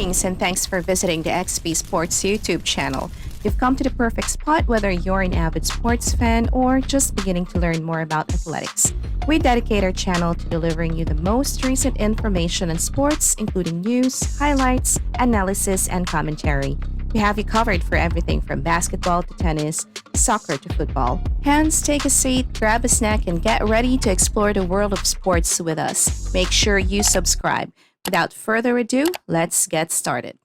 Greetings and thanks for visiting the XP Sports YouTube channel. You've come to the perfect spot whether you're an avid sports fan or just beginning to learn more about athletics. We dedicate our channel to delivering you the most recent information on sports, including news, highlights, analysis, and commentary. We have you covered for everything from basketball to tennis, soccer to football. Hence, take a seat, grab a snack, and get ready to explore the world of sports with us. Make sure you subscribe. Without further ado, let's get started.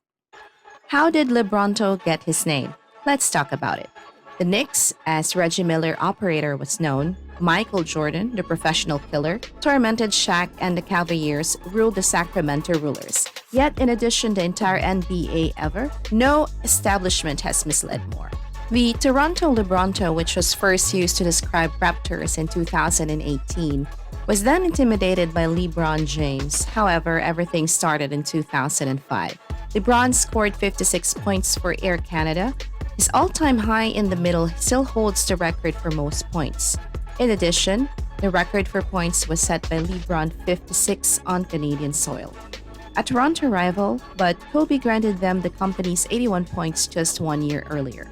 How did Lebronto get his name? Let's talk about it. The Knicks, as Reggie Miller operator was known, Michael Jordan, the professional killer, tormented Shaq, and the Cavaliers ruled the Sacramento rulers. Yet, in addition to the entire NBA ever, no establishment has misled more. The Toronto Lebronto, which was first used to describe Raptors in 2018, was then intimidated by LeBron James. However, everything started in 2005. LeBron scored 56 points for Air Canada. His all-time high in the middle still holds the record for most points. In addition, the record for points was set by LeBron 56 on Canadian soil. A Toronto rival, but Kobe granted them the company's 81 points just 1 year earlier.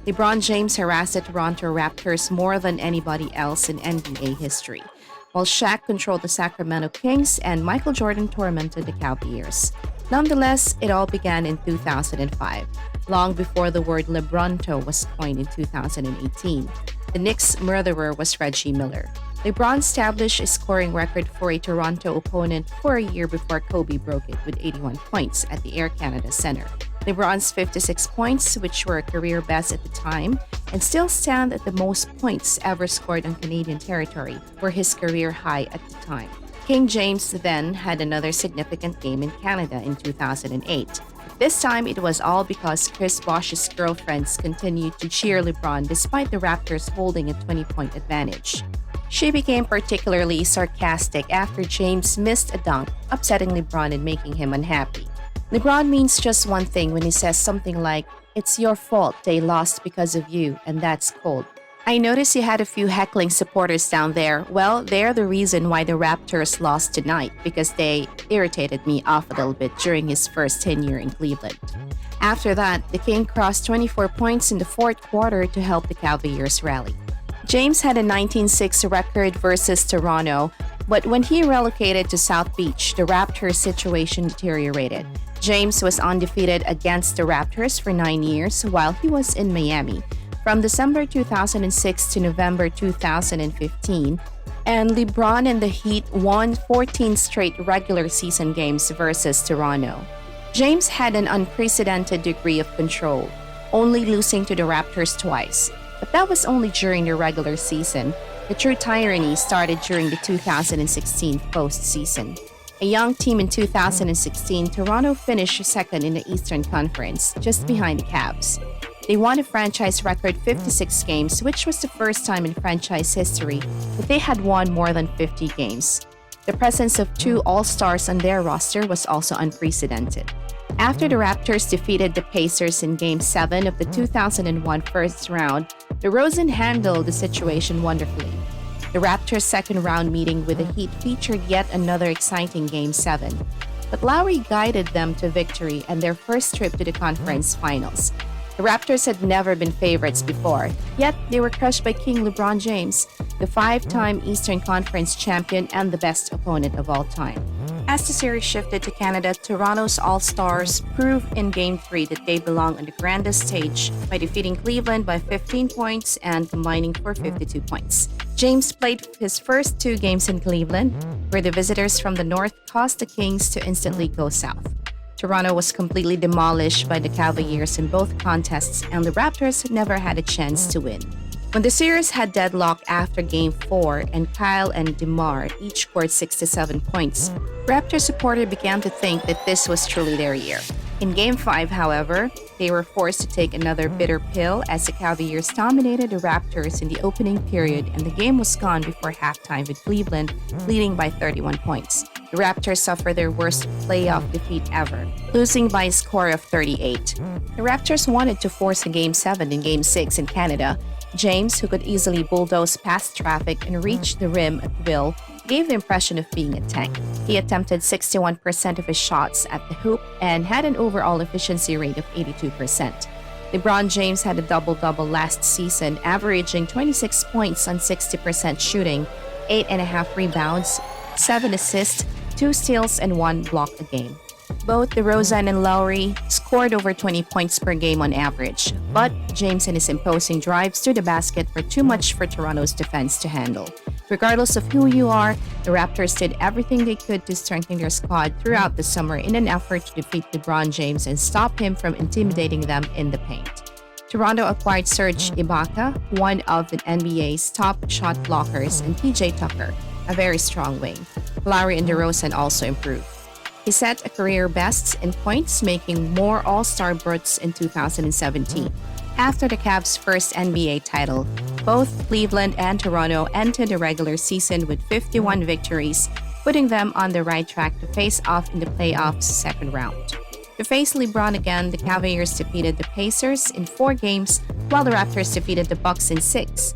LeBron James harassed the Toronto Raptors more than anybody else in NBA history, while Shaq controlled the Sacramento Kings and Michael Jordan tormented the Cavaliers. Nonetheless, it all began in 2005, long before the word Lebronto was coined in 2018. The Knicks' murderer was Reggie Miller. LeBron established a scoring record for a Toronto opponent for a year before Kobe broke it with 81 points at the Air Canada Centre. LeBron's 56 points, which were a career best at the time, and still stand at the most points ever scored on Canadian territory, were his career high at the time. King James then had another significant game in Canada in 2008. This time, it was all because Chris Bosh's girlfriends continued to cheer LeBron despite the Raptors holding a 20-point advantage. She became particularly sarcastic after James missed a dunk, upsetting LeBron and making him unhappy. LeBron means just one thing when he says something like, "It's your fault they lost because of you, and that's cold." I noticed you had a few heckling supporters down there. Well, they're the reason why the Raptors lost tonight, because they irritated me off a little bit during his first tenure in Cleveland. After that, the King crossed 24 points in the fourth quarter to help the Cavaliers rally. James had a 19-6 record versus Toronto, but when he relocated to South Beach, the Raptors' situation deteriorated. James was undefeated against the Raptors for 9 years while he was in Miami, from December 2006 to November 2015, and LeBron and the Heat won 14 straight regular season games versus Toronto. James had an unprecedented degree of control, only losing to the Raptors twice. But that was only during the regular season. The true tyranny started during the 2016 postseason. A young team in 2016, Toronto finished second in the Eastern Conference, just behind the Cavs. They won a franchise record 56 games, which was the first time in franchise history that they had won more than 50 games. The presence of two All-Stars on their roster was also unprecedented. After the Raptors defeated the Pacers in Game 7 of the 2001 first round, DeRozan handled the situation wonderfully. The Raptors' second round meeting with the Heat featured yet another exciting Game 7. But Lowry guided them to victory and their first trip to the conference finals. The Raptors had never been favorites before, yet they were crushed by King LeBron James, the five-time Eastern Conference champion and the best opponent of all time. As the series shifted to Canada, Toronto's All-Stars proved in Game 3 that they belong on the grandest stage by defeating Cleveland by 15 points and combining for 52 points. James played his first two games in Cleveland, where the visitors from the north caused the Kings to instantly go south. Toronto was completely demolished by the Cavaliers in both contests, and the Raptors never had a chance to win. When the series had deadlock after Game 4 and Kyle and DeMar each scored 67 points, Raptors supporters began to think that this was truly their year. In Game 5, however, they were forced to take another bitter pill as the Cavaliers dominated the Raptors in the opening period, and the game was gone before halftime with Cleveland leading by 31 points. The Raptors suffered their worst playoff defeat ever, losing by a score of 38. The Raptors wanted to force a Game 7 and Game 6 in Canada. James, who could easily bulldoze past traffic and reach the rim at will, gave the impression of being a tank. He attempted 61% of his shots at the hoop and had an overall efficiency rate of 82%. LeBron James had a double-double last season, averaging 26 points on 60% shooting, 8.5 rebounds, 7 assists, 2 steals, and 1 block a game. Both DeRozan and Lowry scored over 20 points per game on average, but James and his imposing drives to the basket were too much for Toronto's defense to handle. Regardless of who you are, the Raptors did everything they could to strengthen their squad throughout the summer in an effort to defeat LeBron James and stop him from intimidating them in the paint. Toronto acquired Serge Ibaka, one of the NBA's top shot blockers, and PJ Tucker, a very strong wing. Lowry and DeRozan also improved. He set a career best in points, making more All-Star berths in 2017. After the Cavs' first NBA title, both Cleveland and Toronto entered the regular season with 51 victories, putting them on the right track to face off in the playoffs' second round. To face LeBron again, the Cavaliers defeated the Pacers in 4 games, while the Raptors defeated the Bucks in 6.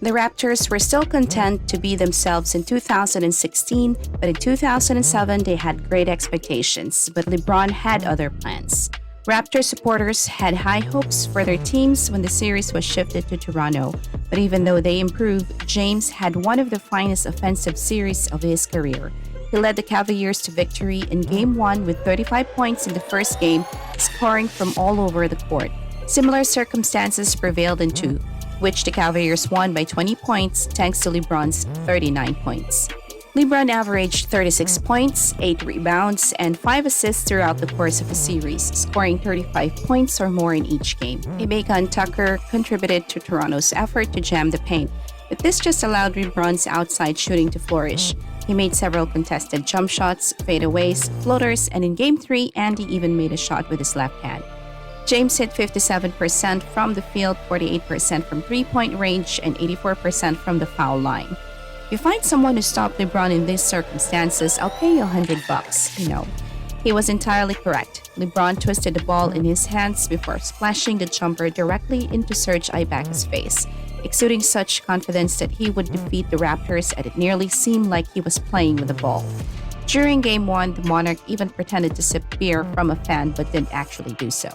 The Raptors were still content to be themselves in 2016, but in 2007 they had great expectations, but LeBron had other plans. Raptors supporters had high hopes for their teams when the series was shifted to Toronto, but even though they improved, James had one of the finest offensive series of his career. He led the Cavaliers to victory in Game 1 with 35 points in the first game, scoring from all over the court. Similar circumstances prevailed in 2, which the Cavaliers won by 20 points thanks to LeBron's 39 points. LeBron averaged 36 points, 8 rebounds, and 5 assists throughout the course of the series, scoring 35 points or more in each game. Ibaka and Tucker contributed to Toronto's effort to jam the paint, but this just allowed LeBron's outside shooting to flourish. He made several contested jump shots, fadeaways, floaters, and in Game 3, Andy even made a shot with his left hand. James hit 57% from the field, 48% from three-point range, and 84% from the foul line. If you find someone to stop LeBron in these circumstances, I'll pay you $100, you know. He was entirely correct. LeBron twisted the ball in his hands before splashing the jumper directly into Serge Ibaka's face, exuding such confidence that he would defeat the Raptors, and it nearly seemed like he was playing with the ball. During Game 1, the Monarch even pretended to sip beer from a fan but didn't actually do so.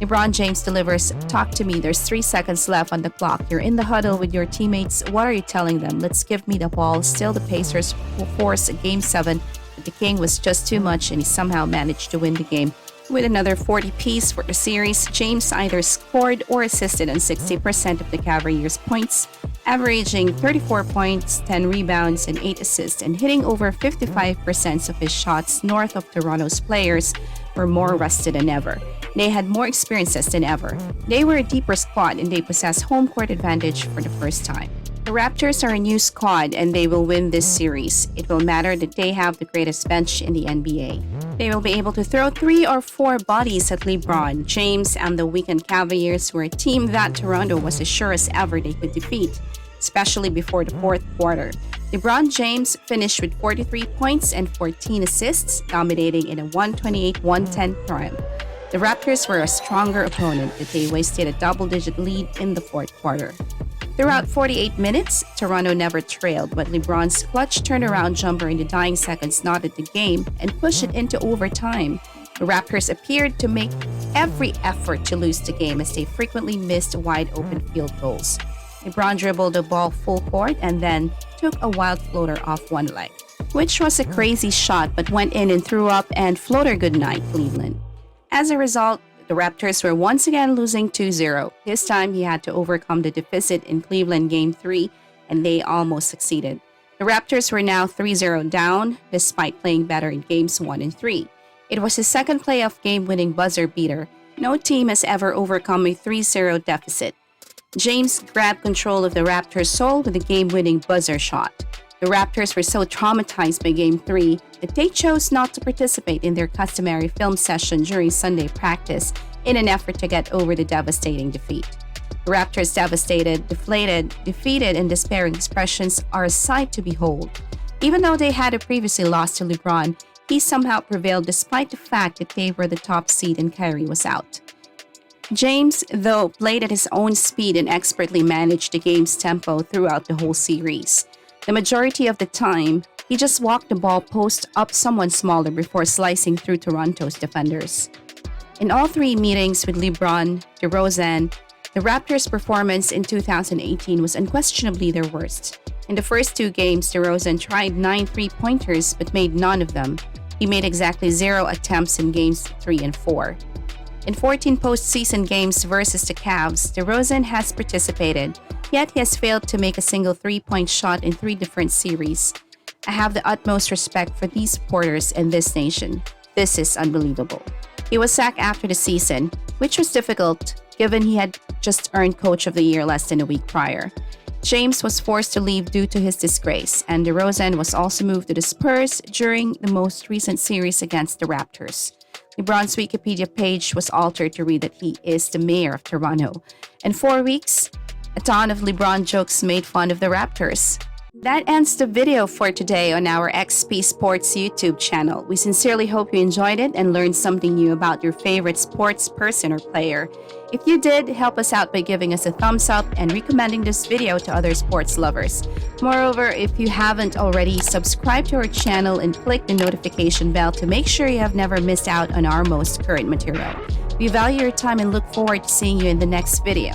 LeBron James delivers, "Talk to me, there's 3 seconds left on the clock. You're in the huddle with your teammates. What are you telling them? Let's give me the ball." Still, the Pacers will force a Game 7, but the King was just too much and he somehow managed to win the game. With another 40 apiece for the series, James either scored or assisted on 60% of the Cavaliers' points, averaging 34 points, 10 rebounds, and 8 assists, and hitting over 55% of his shots. North of Toronto's players were more rested than ever. They had more experiences than ever. They were a deeper squad and they possessed home court advantage for the first time. The Raptors are a new squad and they will win this series. It will matter that they have the greatest bench in the NBA. They will be able to throw 3 or 4 bodies at LeBron. James and the weakened Cavaliers were a team that Toronto was as sure as ever they could defeat, especially before the fourth quarter. LeBron James finished with 43 points and 14 assists, dominating in a 128-110 triumph. The Raptors were a stronger opponent, but they wasted a double-digit lead in the fourth quarter. Throughout 48 minutes, Toronto never trailed, but LeBron's clutch turnaround jumper in the dying seconds knotted the game and pushed it into overtime. The Raptors appeared to make every effort to lose the game as they frequently missed wide-open field goals. LeBron dribbled the ball full court and then took a wild floater off one leg, which was a crazy shot but went in and threw up and floater goodnight, Cleveland. As a result, the Raptors were once again losing 2-0. This time, he had to overcome the deficit in Cleveland Game 3, and they almost succeeded. The Raptors were now 3-0 down, despite playing better in Games 1 and 3. It was his second playoff game-winning buzzer beater. No team has ever overcome a 3-0 deficit. James grabbed control of the Raptors' soul with a game-winning buzzer shot. The Raptors were so traumatized by Game 3 that they chose not to participate in their customary film session during Sunday practice in an effort to get over the devastating defeat. The Raptors' devastated, deflated, defeated, and despairing expressions are a sight to behold. Even though they had previously lost to LeBron, he somehow prevailed despite the fact that they were the top seed and Kyrie was out. James, though, played at his own speed and expertly managed the game's tempo throughout the whole series. The majority of the time, He just walked the ball post up someone smaller before slicing through Toronto's defenders. In all three meetings with LeBron, DeRozan, the Raptors' performance in 2018 was unquestionably their worst. In the first two games, DeRozan tried 9 three-pointers but made none of them. He made exactly 0 attempts in games 3 and 4. In 14 postseason games versus the Cavs, DeRozan has participated, yet he has failed to make a single three-point shot in 3 different series. I have the utmost respect for these supporters and this nation. This is unbelievable. He was sacked after the season, which was difficult given he had just earned Coach of the Year less than a week prior. James was forced to leave due to his disgrace, and DeRozan was also moved to the Spurs during the most recent series against the Raptors. LeBron's Wikipedia page was altered to read that he is the mayor of Toronto. In 4 weeks, a ton of LeBron jokes made fun of the Raptors. That ends the video for today on our XP Sports YouTube channel. We sincerely hope you enjoyed it and learned something new about your favorite sports person or player. If you did, help us out by giving us a thumbs up and recommending this video to other sports lovers. Moreover, if you haven't already, subscribe to our channel and click the notification bell to make sure you have never missed out on our most current material. We value your time and look forward to seeing you in the next video.